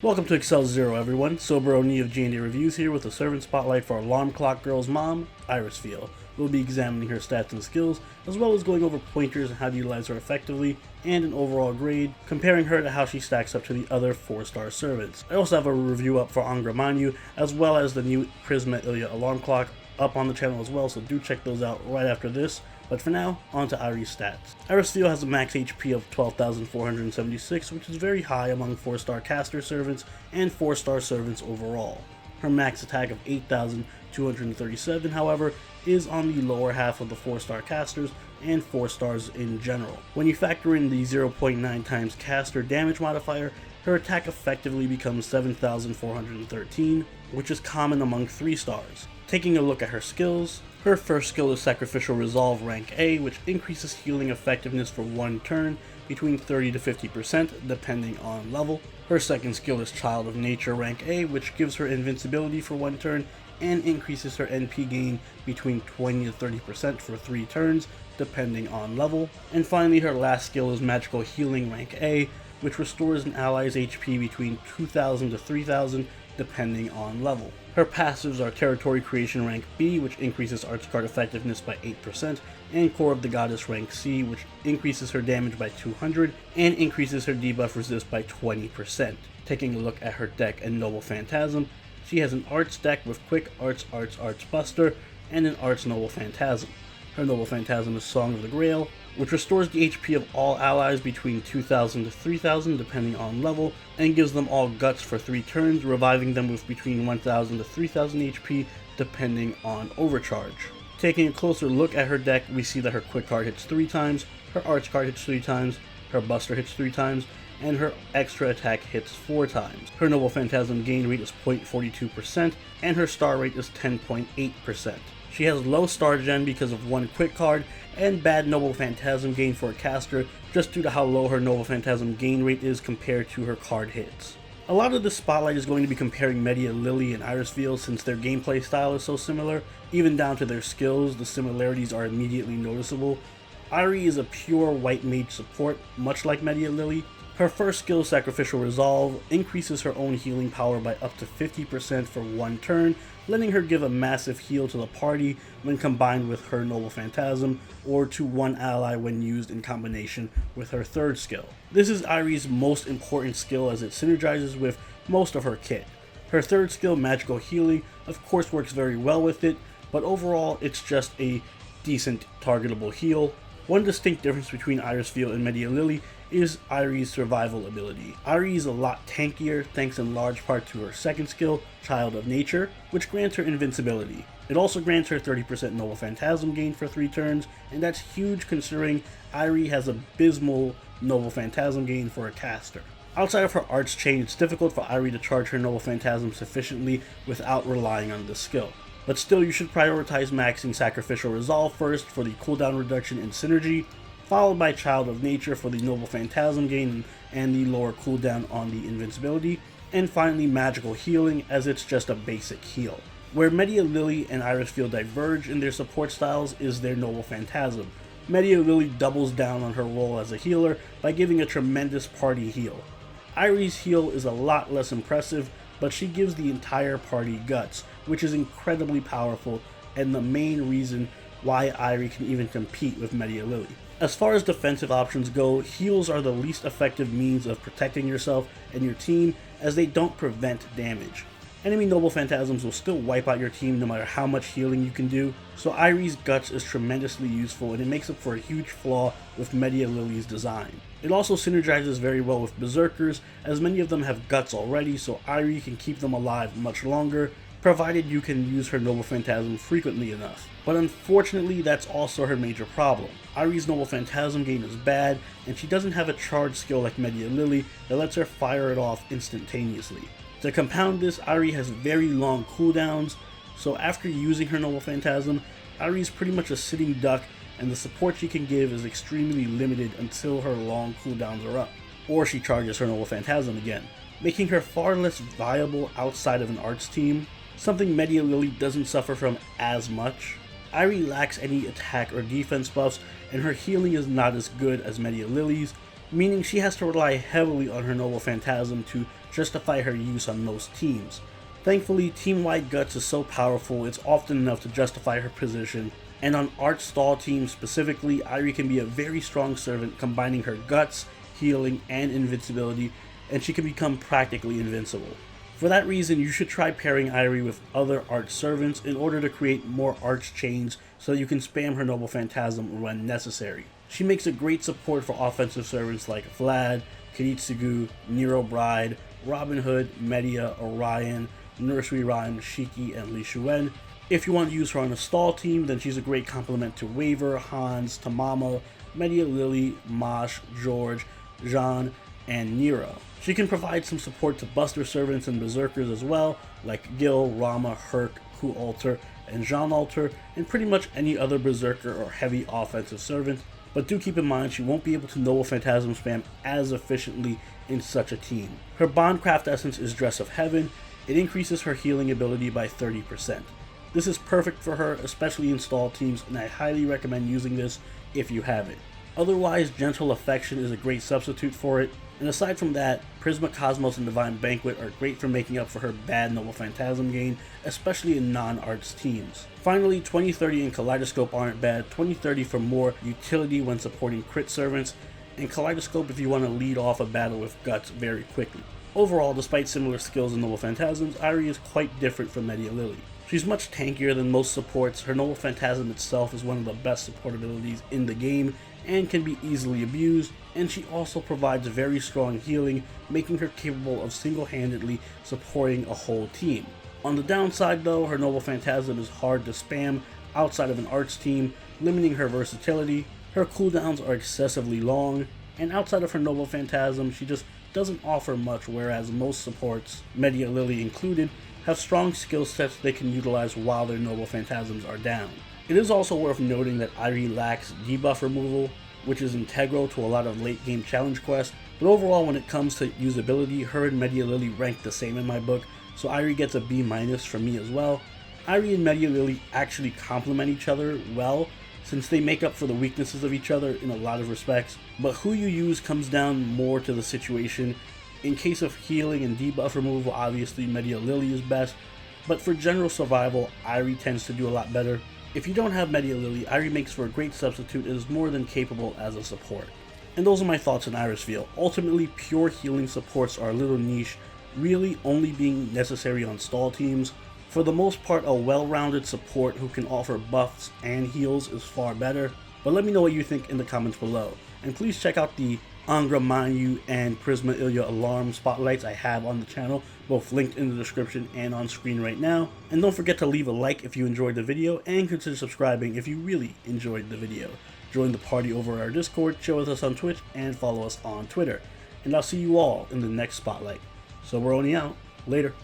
Welcome to Excel Zero, everyone. Sober Oni of J&D Reviews here with a servant spotlight for Alarm Clock Girl's mom, Irisviel. We'll be examining her stats and skills, as well as going over pointers and how to utilize her effectively, and an overall grade, comparing her to how she stacks up to the other 4-star servants. I also have a review up for Angramanyu, as well as the new Prisma Ilya alarm clock up on the channel as well, so do check those out right after this. But for now, on to Iris' stats. Irisviel has a max HP of 12,476, which is very high among 4-star caster servants and 4-star servants overall. Her max attack of 8,237, however, is on the lower half of the 4-star casters and 4 stars in general. When you factor in the 0.9 times caster damage modifier, her attack effectively becomes 7,413, which is common among 3 stars. Taking a look at her skills, her first skill is Sacrificial Resolve rank A, which increases healing effectiveness for 1 turn between 30 to 50% depending on level. Her second skill is Child of Nature rank A, which gives her invincibility for 1 turn and increases her NP gain between 20 to 30% for 3 turns depending on level. And finally, her last skill is Magical Healing rank A, which restores an ally's HP between 2,000 to 3,000 depending on level. Her passives are Territory Creation rank B, which increases Arts Card effectiveness by 8%, and Core of the Goddess rank C, which increases her damage by 200 and increases her debuff resist by 20%. Taking a look at her deck and Noble Phantasm, she has an Arts deck with Quick Arts Buster and an Arts Noble Phantasm. Her Noble Phantasm is Song of the Grail, which restores the HP of all allies between 2,000 to 3,000 depending on level, and gives them all guts for 3 turns, reviving them with between 1,000 to 3,000 HP depending on overcharge. Taking a closer look at her deck, we see that her Quick card hits 3 times, her Arts card hits 3 times, her Buster hits 3 times, and her extra attack hits 4 times. Her Noble Phantasm gain rate is 0.42%, and her star rate is 10.8%. She has low star gen because of 1 Quick card and bad Noble Phantasm gain for a caster, just due to how low her Noble Phantasm gain rate is compared to her card hits. A lot of this spotlight is going to be comparing Medea Lily and Irisviel since their gameplay style is so similar. Even down to their skills, the similarities are immediately noticeable. Irie is a pure white mage support, much like Medea Lily. Her first skill, Sacrificial Resolve, increases her own healing power by up to 50% for 1 turn, letting her give a massive heal to the party when combined with her Noble Phantasm, or to 1 ally when used in combination with her third skill. This is Irie's most important skill as it synergizes with most of her kit. Her third skill, Magical Healing, of course works very well with it, but overall it's just a decent targetable heal. One distinct difference between Irisviel and Medea Lily is Irie's survival ability. Irie is a lot tankier thanks in large part to her second skill, Child of Nature, which grants her invincibility. It also grants her 30% Noble Phantasm gain for 3 turns, and that's huge considering Irie has abysmal Noble Phantasm gain for a caster. Outside of her arts chain, it's difficult for Irie to charge her Noble Phantasm sufficiently without relying on this skill. But still, you should prioritize maxing Sacrificial Resolve first for the cooldown reduction and synergy, followed by Child of Nature for the Noble Phantasm gain and the lower cooldown on the invincibility, and finally Magical Healing as it's just a basic heal. Where Medea Lily and Irisviel diverge in their support styles is their Noble Phantasm. Medea Lily doubles down on her role as a healer by giving a tremendous party heal. Irie's heal is a lot less impressive, but she gives the entire party guts, which is incredibly powerful and the main reason why Irie can even compete with Medea Lily. As far as defensive options go, heals are the least effective means of protecting yourself and your team as they don't prevent damage. Enemy Noble Phantasms will still wipe out your team no matter how much healing you can do, so Irie's guts is tremendously useful and it makes up for a huge flaw with Medea Lily's design. It also synergizes very well with Berserkers, as many of them have guts already, so Irie can keep them alive much longer, provided you can use her Noble Phantasm frequently enough. But unfortunately, that's also her major problem. Irie's Noble Phantasm gain is bad, and she doesn't have a charge skill like Medea Lily that lets her fire it off instantaneously. To compound this, Irie has very long cooldowns, so after using her Noble Phantasm, Irie's pretty much a sitting duck, and the support she can give is extremely limited until her long cooldowns are up, or she charges her Noble Phantasm again, making her far less viable outside of an arts team, something Medea Lily doesn't suffer from as much. Irie lacks any attack or defense buffs, and her healing is not as good as Medea Lily's, meaning she has to rely heavily on her Noble Phantasm to justify her use on most teams. Thankfully, team-wide Guts is so powerful it's often enough to justify her position, and on Art Stall teams specifically, Irie can be a very strong servant combining her Guts, healing, and invincibility, and she can become practically invincible. For that reason, you should try pairing Irie with other Arch servants in order to create more Arch chains so you can spam her Noble Phantasm when necessary. She makes a great support for offensive servants like Vlad, Kiritsugu, Nero Bride, Robin Hood, Medea, Orion, Nursery Rhyme, Shiki, and Li Shuen. If you want to use her on a stall team, then she's a great complement to Waver, Hans, Tamamo, Medea Lily, Mosh, George, Jean, and Nero. She can provide some support to Buster servants and Berserkers as well, like Gil, Rama, Herc, Ku Alter, and Jean Alter, and pretty much any other Berserker or heavy offensive servant. But do keep in mind she won't be able to Noble Phantasm spam as efficiently in such a team. Her Bondcraft Essence is Dress of Heaven. It increases her healing ability by 30%. This is perfect for her, especially in stall teams, and I highly recommend using this if you have it. Otherwise, Gentle Affection is a great substitute for it, and aside from that, Prisma Cosmos and Divine Banquet are great for making up for her bad Noble Phantasm gain, especially in non-arts teams. Finally, 2030 and Kaleidoscope aren't bad, 2030 for more utility when supporting crit servants, and Kaleidoscope if you want to lead off a battle with Guts very quickly. Overall, despite similar skills in Noble Phantasms, Irie is quite different from Medea Lily. She's much tankier than most supports, her Noble Phantasm itself is one of the best support abilities in the game, and can be easily abused, and she also provides very strong healing, making her capable of single-handedly supporting a whole team. On the downside though, her Noble Phantasm is hard to spam outside of an arts team, limiting her versatility. Her cooldowns are excessively long, and outside of her Noble Phantasm, she just doesn't offer much, whereas most supports, Medea Lily included, have strong skill sets they can utilize while their Noble Phantasms are down. It is also worth noting that Irie lacks debuff removal, which is integral to a lot of late game challenge quests, but overall when it comes to usability, her and Medea Lily rank the same in my book, so Irie gets a B- from me as well. Irie and Medea Lily actually complement each other well, since they make up for the weaknesses of each other in a lot of respects, but who you use comes down more to the situation. In case of healing and debuff removal, obviously Medea Lily is best, but for general survival, Irie tends to do a lot better. If you don't have Medea Lily, Irie makes for a great substitute and is more than capable as a support. And those are my thoughts on Irisviel. Ultimately, pure healing supports are a little niche, really only being necessary on stall teams. For the most part, a well-rounded support who can offer buffs and heals is far better, but let me know what you think in the comments below. And please check out the Angra Mainyu and Prisma Ilya Alarm spotlights I have on the channel, both linked in the description and on screen right now. And don't forget to leave a like if you enjoyed the video, and consider subscribing if you really enjoyed the video. Join the party over our Discord, chill with us on Twitch, and follow us on Twitter. And I'll see you all in the next spotlight. Soberoni out. Later.